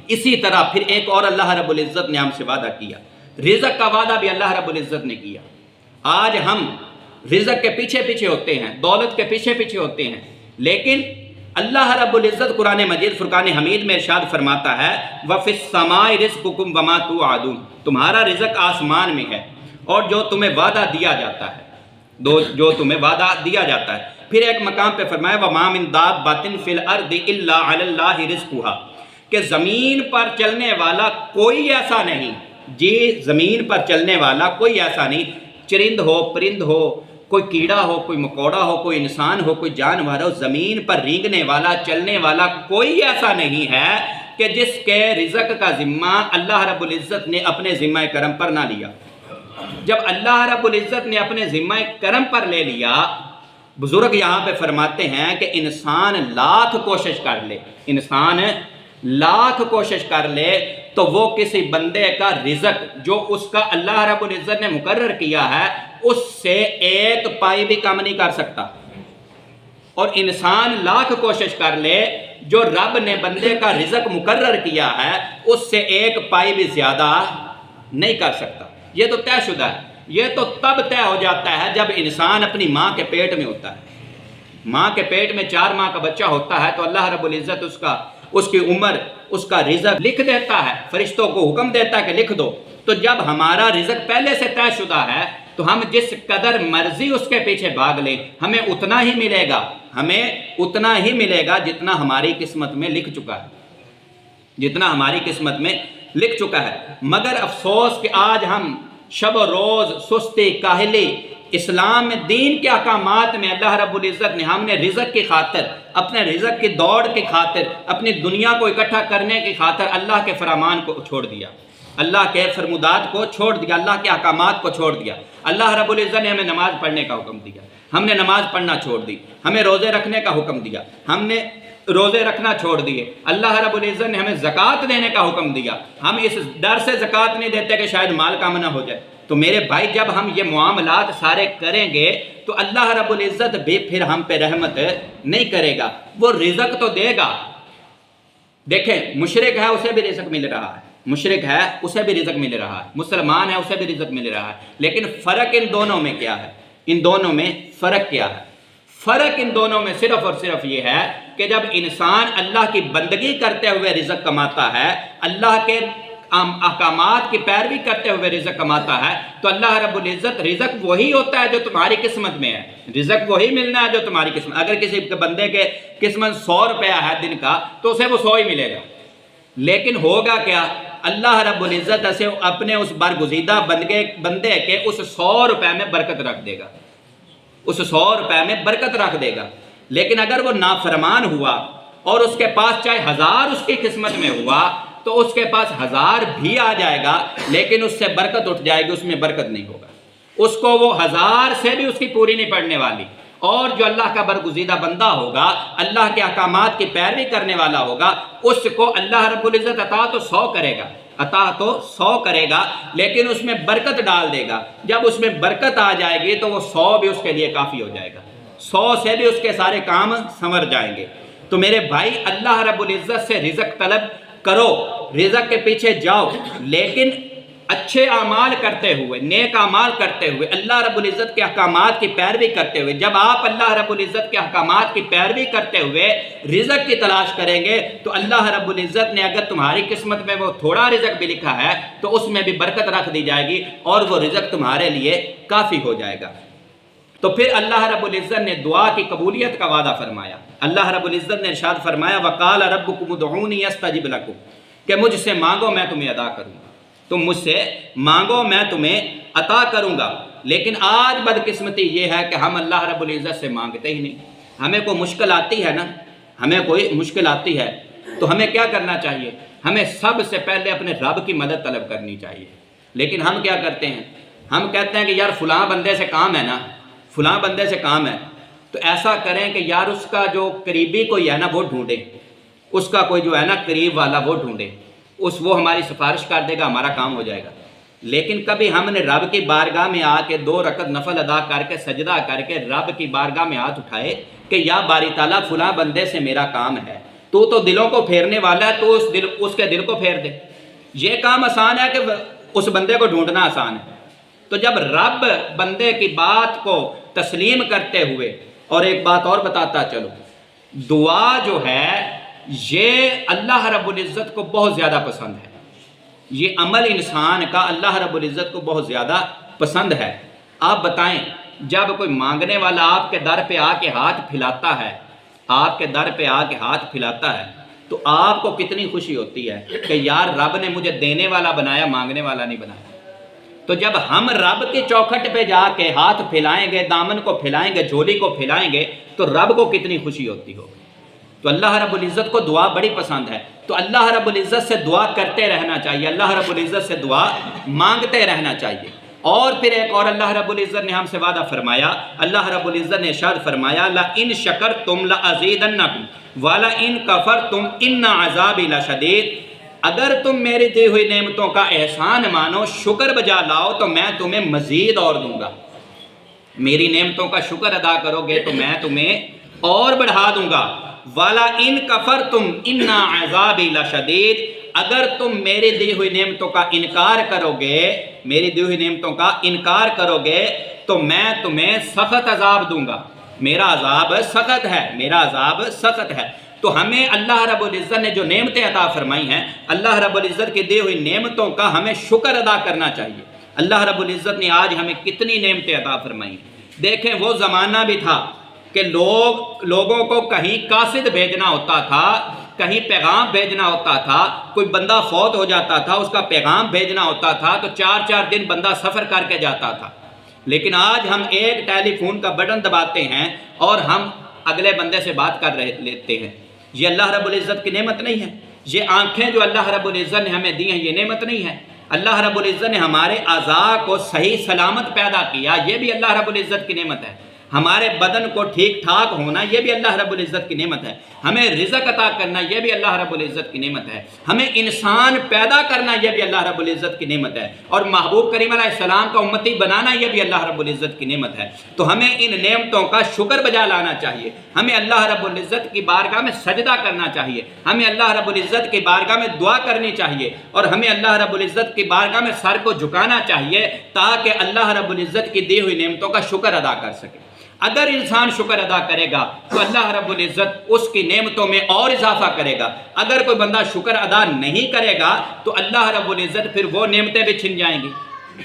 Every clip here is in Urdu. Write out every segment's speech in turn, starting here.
اسی طرح پھر ایک اور اللہ رب العزت نے ہم سے وعدہ کیا، رزق کا وعدہ بھی اللہ رب العزت نے کیا۔ آج ہم رزق کے پیچھے پیچھے ہوتے ہیں، دولت کے پیچھے پیچھے ہوتے ہیں، لیکن اللہ رب العزت قرآن مجید فرقان حمید میں ارشاد فرماتا ہے وَفِي السَّمَاءِ رِزْقُكُمْ وَمَا تُوعَدُونَ، تمہارا رزق آسمان میں ہے اور جو تمہیں وعدہ دیا جاتا ہے، جو تمہیں وعدہ دیا جاتا ہے۔ پھر ایک مقام پہ فرمایا وَمَا مِن دَابَّةٍ فِي الْأَرْضِ إِلَّا عَلَى اللَّهِ رِزْقُهَا، کہ زمین پر چلنے والا کوئی ایسا نہیں، جی زمین پر چلنے والا کوئی ایسا نہیں، چرند ہو، پرند ہو، کوئی کیڑا ہو، کوئی مکوڑا ہو، کوئی انسان ہو، کوئی جانور ہو، زمین پر رینگنے والا چلنے والا کوئی ایسا نہیں ہے کہ جس کے رزق کا ذمہ اللہ رب العزت نے اپنے ذمہ کرم پر نہ لیا۔ جب اللہ رب العزت نے اپنے ذمہ کرم پر لے لیا، بزرگ یہاں پہ فرماتے ہیں کہ انسان لاکھ کوشش کر لے، انسان لاکھ کوشش کر لے تو وہ کسی بندے کا رزق جو اس کا اللہ رب العزت نے مقرر کیا ہے اس سے ایک پائی بھی کم نہیں کر سکتا، اور انسان لاکھ کوشش کر لے جو رب نے بندے کا رزق مقرر کیا ہے اس سے ایک پائی بھی زیادہ نہیں کر سکتا۔ یہ تو طے شدہ ہے، یہ تو تب طے ہو جاتا ہے جب انسان اپنی ماں کے پیٹ میں ہوتا ہے۔ ماں کے پیٹ میں 4 ماہ کا بچہ ہوتا ہے تو اللہ رب العزت اس کی عمر، اس کا رزق لکھ دیتا ہے، فرشتوں کو حکم دیتا ہے کہ لکھ دو۔ تو جب ہمارا رزق پہلے سے طے شدہ ہے تو ہم جس قدر مرضی اس کے پیچھے بھاگ لیں ہمیں اتنا ہی ملے گا، ہمیں اتنا ہی ملے گا جتنا ہماری قسمت میں لکھ چکا ہے، جتنا ہماری قسمت میں لکھ چکا ہے۔ مگر افسوس کہ آج ہم شب و روز سستی، کاہلی، اسلام میں دین کے احکامات میں اللہ رب العزت نے ہم نے رزق کی خاطر، اپنے رزق کی دوڑ کی خاطر، اپنی دنیا کو اکٹھا کرنے کی خاطر اللہ کے فرمان کو چھوڑ دیا، اللہ کے فرمودات کو چھوڑ دیا، اللہ کے احکامات کو چھوڑ دیا۔ اللہ رب العزت نے ہمیں نماز پڑھنے کا حکم دیا، ہم نے نماز پڑھنا چھوڑ دی، ہمیں روزے رکھنے کا حکم دیا، ہم نے روزے رکھنا چھوڑ دیے۔ اللہ رب العزت نے ہمیں زکوٰۃ دینے کا حکم دیا، ہم اس ڈر سے زکوٰۃ نہیں دیتے کہ شاید مال کم نہ ہو جائے۔ تو میرے بھائی جب ہم یہ معاملات سارے کریں گے تو اللہ رب العزت بھی پھر ہم پہ رحمت نہیں کرے گا، وہ رزق تو دے گا۔ دیکھیں مشرک ہے اسے بھی رزق مل رہا ہے، مشرک ہے اسے بھی رزق مل رہا ہے، مسلمان ہے اسے بھی رزق مل رہا ہے، لیکن فرق ان دونوں میں کیا ہے؟ ان دونوں میں فرق کیا ہے؟ فرق ان دونوں میں صرف اور صرف یہ ہے کہ جب انسان اللہ کی بندگی کرتے ہوئے رزق کماتا ہے، اللہ کے احکامات کی پیروی کرتے ہوئے رزق کماتا ہے، تو اللہ رب العزت رزق وہی ہوتا ہے جو تمہاری قسمت میں ہے، رزق وہی ملنا ہے جو تمہاری قسمت۔ اگر کسی بندے کے قسمت 100 روپیہ ہے دن کا تو اسے وہ 100 ہی ملے گا، لیکن ہوگا کیا؟ اللہ رب العزت اسے اپنے اس برگزیدہ بندے کے اس 100 روپے میں برکت رکھ دے گا، اس 100 روپے میں برکت رکھ دے گا۔ لیکن اگر وہ نافرمان ہوا اور اس کے پاس چاہے 1000 اس کی قسمت میں ہوا تو اس کے پاس 1000 بھی آ جائے گا لیکن اس سے برکت اٹھ جائے گی، اس میں برکت نہیں ہوگا، اس کو وہ 1000 سے بھی اس کی پوری نہیں پڑنے والی۔ اور جو اللہ کا برگزیدہ بندہ ہوگا، اللہ کے احکامات کی پیروی کرنے والا ہوگا، اس کو اللہ رب العزت عطا تو 100 کرے گا، عطا تو 100 کرے گا، لیکن اس میں برکت ڈال دے گا۔ جب اس میں برکت آ جائے گی تو وہ 100 بھی اس کے لیے کافی ہو جائے گا، 100 سے بھی اس کے سارے کام سنور جائیں گے۔ تو میرے بھائی اللہ رب العزت سے رزق طلب کرو، رزق کے پیچھے جاؤ، لیکن اچھے اعمال کرتے ہوئے، نیک اعمال کرتے ہوئے، اللہ رب العزت کے احکامات کی پیروی کرتے ہوئے۔ جب آپ اللہ رب العزت کے احکامات کی پیروی کرتے ہوئے رزق کی تلاش کریں گے تو اللہ رب العزت نے اگر تمہاری قسمت میں وہ تھوڑا رزق بھی لکھا ہے تو اس میں بھی برکت رکھ دی جائے گی اور وہ رزق تمہارے لیے کافی ہو جائے گا۔ تو پھر اللہ رب العزت نے دعا کی قبولیت کا وعدہ فرمایا۔ اللہ رب العزت نے ارشاد فرمایا وَقَالَ رَبُّكُمُ ادْعُونِي أَسْتَجِبْ لَكُمْ، کہ مجھ سے مانگو میں تمہیں عطا کروں گا، تم مجھ سے مانگو میں تمہیں عطا کروں گا۔ لیکن آج بدقسمتی یہ ہے کہ ہم اللہ رب العزت سے مانگتے ہی نہیں۔ ہمیں کوئی مشکل آتی ہے نا، ہمیں کوئی مشکل آتی ہے تو ہمیں کیا کرنا چاہیے؟ ہمیں سب سے پہلے اپنے رب کی مدد طلب کرنی چاہیے۔ لیکن ہم کیا کرتے ہیں؟ ہم کہتے ہیں کہ یار فلاں بندے سے کام ہے نا، فلاں بندے سے کام ہے، تو ایسا کریں کہ یار اس کا جو قریبی کوئی ہے نا وہ ڈھونڈے، اس کا کوئی جو ہے نا قریب والا وہ ڈھونڈے، وہ ہماری سفارش کر دے گا، ہمارا کام ہو جائے گا۔ لیکن کبھی ہم نے رب کی بارگاہ میں آ کے 2 رکعت نفل ادا کر کے سجدہ کر کے رب کی بارگاہ میں ہاتھ اٹھائے کہ یا باری تعالیٰ فلاں بندے سے میرا کام ہے، تو دلوں کو پھیرنے والا ہے، تو اس کے دل کو پھیر دے۔ یہ کام آسان ہے کہ اس بندے کو ڈھونڈنا آسان ہے۔ تو جب رب بندے کی بات کو تسلیم کرتے ہوئے، اور ایک بات اور بتاتا چلو، دعا جو ہے یہ اللہ رب العزت کو بہت زیادہ پسند ہے، یہ عمل انسان کا اللہ رب العزت کو بہت زیادہ پسند ہے۔ آپ بتائیں، جب کوئی مانگنے والا آپ کے در پہ آ کے ہاتھ پھیلاتا ہے، آپ کے در پہ آ کے ہاتھ پھیلاتا ہے، تو آپ کو کتنی خوشی ہوتی ہے کہ یار رب نے مجھے دینے والا بنایا، مانگنے والا نہیں بنایا۔ تو جب ہم رب کی چوکھٹ پہ جا کے ہاتھ پھیلائیں گے، دامن کو پھیلائیں گے، جھولی کو پھیلائیں گے، تو رب کو کتنی خوشی ہوتی ہوگی۔ تو اللہ رب العزت کو دعا بڑی پسند ہے، تو اللہ رب العزت سے دعا کرتے رہنا چاہیے، اللہ رب العزت سے دعا مانگتے رہنا چاہیے۔ اور پھر ایک اور اللہ رب العزت نے ہم سے وعدہ فرمایا، اللہ رب العزت نے ارشاد فرمایا لَإِن شَكَرْتُمْ لَأَزِيدَنَّكُمْ وَلَإِن كَفَرْتُمْ إِنَّ عَذَابِي لَشَدِيدٌ۔ اگر تم میری دی ہوئی نعمتوں کا احسان مانو، شکر بجا لاؤ، تو میں تمہیں مزید اور دوں گا۔ میری نعمتوں کا شکر ادا کرو گے تو میں تمہیں اور بڑھا دوں گا۔ وَلَئِن كَفَرْتُمْ إِنَّ عَذَابِي لَشَدِيدٌ۔ اگر تم میری دی ہوئی نعمتوں کا انکار کرو گے، میری دی ہوئی نعمتوں کا انکار کرو گے، تو میں تمہیں سخت عذاب دوں گا۔ میرا عذاب سخت ہے، میرا عذاب سخت ہے۔ تو ہمیں اللہ رب العزت نے جو نعمتیں عطا فرمائی ہیں، اللہ رب العزت کی دی ہوئی نعمتوں کا ہمیں شکر ادا کرنا چاہیے۔ اللہ رب العزت نے آج ہمیں کتنی نعمتیں عطا فرمائی ہیں۔ دیکھیں، وہ زمانہ بھی تھا کہ لوگوں کو کہیں قاصد بھیجنا ہوتا تھا، کہیں پیغام بھیجنا ہوتا تھا، کوئی بندہ فوت ہو جاتا تھا، اس کا پیغام بھیجنا ہوتا تھا، تو 4 دن بندہ سفر کر کے جاتا تھا۔ لیکن آج ہم ایک ٹیلی فون کا بٹن دباتے ہیں اور ہم اگلے بندے سے بات کر لیتے ہیں۔ یہ اللہ رب العزت کی نعمت نہیں ہے؟ یہ آنکھیں جو اللہ رب العزت نے ہمیں دی ہیں، یہ نعمت نہیں ہے؟ اللہ رب العزت نے ہمارے اعضاء کو صحیح سلامت پیدا کیا، یہ بھی اللہ رب العزت کی نعمت ہے۔ ہمارے بدن کو ٹھیک ٹھاک ہونا، یہ بھی اللہ رب العزت کی نعمت ہے۔ ہمیں رزق عطا کرنا، یہ بھی اللہ رب العزت کی نعمت ہے۔ ہمیں انسان پیدا کرنا، یہ بھی اللہ رب العزت کی نعمت ہے۔ اور محبوب کریم علیہ السلام کا امتی بنانا، یہ بھی اللہ رب العزت کی نعمت ہے۔ تو ہمیں ان نعمتوں کا شکر بجا لانا چاہیے، ہمیں اللہ رب العزت کی بارگاہ میں سجدہ کرنا چاہیے، ہمیں اللہ رب العزت کی بارگاہ میں دعا کرنی چاہیے، اور ہمیں اللہ رب العزت کی بارگاہ میں سر کو جھکانا چاہیے، تاکہ اللہ رب العزت کی دی ہوئی نعمتوں کا شکر ادا کر سکے۔ اگر انسان شکر ادا کرے گا تو اللہ رب العزت اس کی نعمتوں میں اور اضافہ کرے گا۔ اگر کوئی بندہ شکر ادا نہیں کرے گا تو اللہ رب العزت پھر وہ نعمتیں بھی چھن جائیں گی،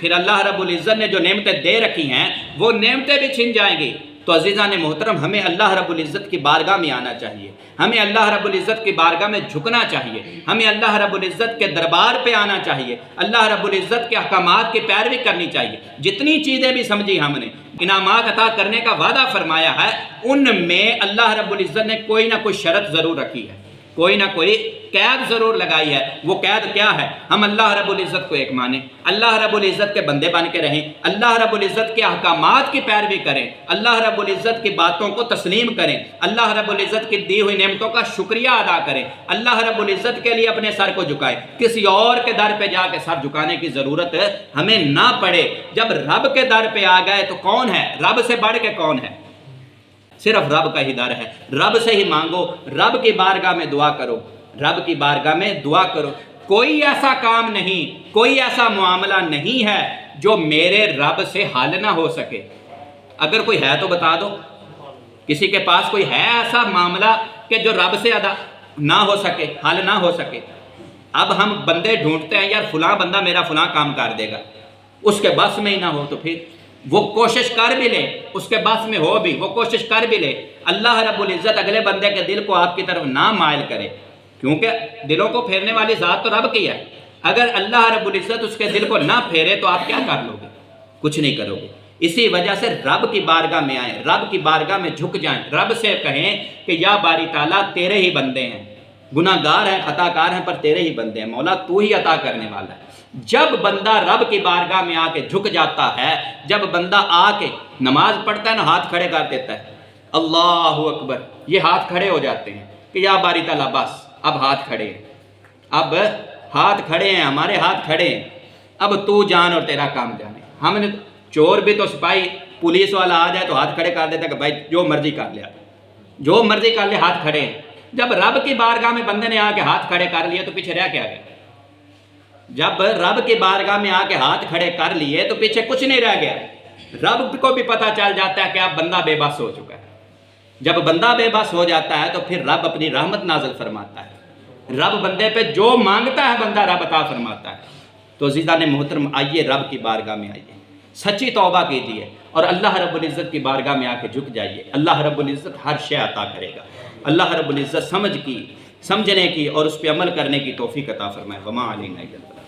پھر اللہ رب العزت نے جو نعمتیں دے رکھی ہیں وہ نعمتیں بھی چھن جائیں گی۔ تو عزیزان محترم، ہمیں اللہ رب العزت کی بارگاہ میں آنا چاہیے، ہمیں اللہ رب العزت کی بارگاہ میں جھکنا چاہیے، ہمیں اللہ رب العزت کے دربار پہ آنا چاہیے، اللہ رب العزت کے احکامات کی پیروی کرنی چاہیے۔ جتنی چیزیں بھی سمجھی ہم نے، انعامات عطا کرنے کا وعدہ فرمایا ہے، ان میں اللہ رب العزت نے کوئی نہ کوئی شرط ضرور رکھی ہے، کوئی نہ کوئی قید ضرور لگائی ہے۔ وہ قید کیا ہے؟ ہم اللہ رب العزت کو ایک مانیں، اللہ رب العزت کے بندے بن کے رہیں، اللہ رب العزت کے احکامات کی پیروی کریں، اللہ رب العزت کی باتوں کو تسلیم کریں، اللہ رب العزت کی دی ہوئی نعمتوں کا شکریہ ادا کریں، اللہ رب العزت کے لیے اپنے سر کو جھکائیں، کسی اور کے در پہ جا کے سر جھکانے کی ضرورت ہمیں نہ پڑے۔ جب رب کے در پہ آ گئے تو کون ہے؟ رب سے بڑھ کے کون ہے؟ صرف رب کا ہی در ہے، رب سے ہی مانگو، رب کی بارگاہ میں دعا کرو، رب کی بارگاہ میں دعا کرو۔ کوئی ایسا کام نہیں، کوئی ایسا معاملہ نہیں ہے جو میرے رب سے حل نہ ہو سکے۔ اگر کوئی ہے تو بتا دو، کسی کے پاس کوئی ہے ایسا معاملہ کہ جو رب سے ادا نہ ہو سکے، حل نہ ہو سکے؟ اب ہم بندے ڈھونڈتے ہیں، یار فلاں بندہ میرا فلاں کام کر دے گا، اس کے بس میں ہی نہ ہو تو پھر وہ کوشش کر بھی لے، اس کے بس میں ہو بھی، وہ کوشش کر بھی لے، اللہ رب العزت اگلے بندے کے دل کو آپ کی طرف نہ مائل کرے، کیونکہ دلوں کو پھیرنے والی ذات تو رب کی ہے۔ اگر اللہ رب العزت اس کے دل کو نہ پھیرے تو آپ کیا کر لو گے؟ کچھ نہیں کرو گے۔ اسی وجہ سے رب کی بارگاہ میں آئیں، رب کی بارگاہ میں جھک جائیں، رب سے کہیں کہ یا باری تعالیٰ تیرے ہی بندے ہیں، گناہ گار ہیں، خطا کار ہیں، پر تیرے ہی بندے ہیں، مولا تو ہی عطا کرنے والا ہے۔ جب بندہ رب کی بارگاہ میں آ کے جھک جاتا ہے، جب بندہ آ کے نماز پڑھتا ہے نا، ہاتھ کھڑے کر دیتا ہے، اللہ اکبر، یہ ہاتھ کھڑے ہو جاتے ہیں کہ یا باری تعالیٰ بس اب ہاتھ کھڑے ہیں، اب ہاتھ کھڑے ہیں، ہمارے ہاتھ کھڑے ہیں، اب تو جان اور تیرا کام جانے۔ ہم نے چور بھی تو سپاہی پولیس والا آ جائے تو ہاتھ کھڑے کر دیتا ہے کہ بھائی جو مرضی کر لیا، جو مرضی کر لے، ہاتھ کھڑے ہیں۔ جب رب کی بارگاہ میں بندے نے آ کے ہاتھ کھڑے کر لیے تو پیچھے رہ کیا گیا؟ جب رب کی بارگاہ میں آ کے ہاتھ کھڑے کر لیے تو پیچھے کچھ نہیں رہ گیا۔ رب کو بھی پتہ چل جاتا ہے کہ اب بندہ بے بس ہو چکا ہے۔ جب بندہ بے بس ہو جاتا ہے تو پھر رب اپنی رحمت نازل فرماتا ہے۔ رب بندے پہ جو مانگتا ہے بندہ رب عطا فرماتا ہے۔ تو عزیزان محترم، آئیے رب کی بارگاہ میں آئیے، سچی توبہ کیجیے اور اللہ رب العزت کی بارگاہ میں آ کے جھک جائیے۔ اللہ رب العزت ہر شے عطا کرے گا۔ اللہ رب العزت سمجھنے کی اور اس پہ عمل کرنے کی توفیق عطا فرمائے۔ وما علینا الا البلاغ۔